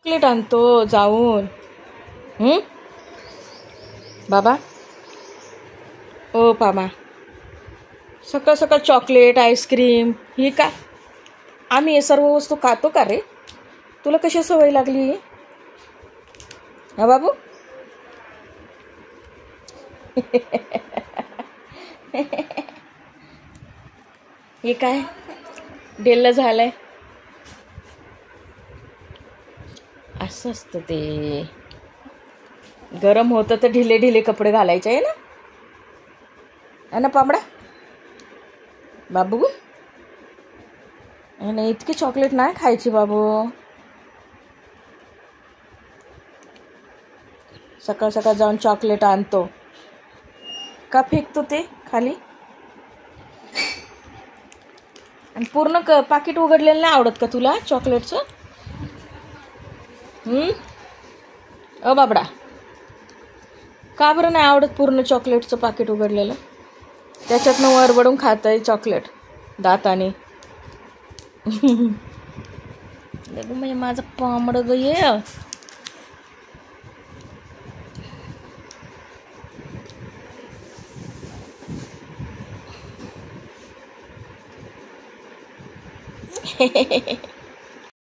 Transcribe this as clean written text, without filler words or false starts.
Chocolate आणतो जाऊन. बाबा, ओ पामा, सकाळ सकाळ चॉकलेट आईस्क्रीम ही का? आम्ही हे सर्व वस्तू खातो का रे? तुला कशी सवय लागली हा बाबू? हे काय डेल्लं झालंय? असं असतं ते. गरम होतं तर ढिले ढिले कपडे घालायचे आहे ना? है ना पामडा बाबू? आणि इतकी चॉकलेट नाही खायची बाबू. सकाळ सकाळ जाऊन चॉकलेट आणतो का फेकतो ते खाली? आणि पूर्ण पाकिट उघडलेलं नाही आवडत का तुला चॉकलेटचं? ओ बाबडा, का बरं नाही आवडत पूर्ण चॉकलेटचं पाकिट उघडलेलं? त्याच्यातनं वरबडून खाताय चॉकलेट दाताने. म्हणजे माझं पामडं ग ये.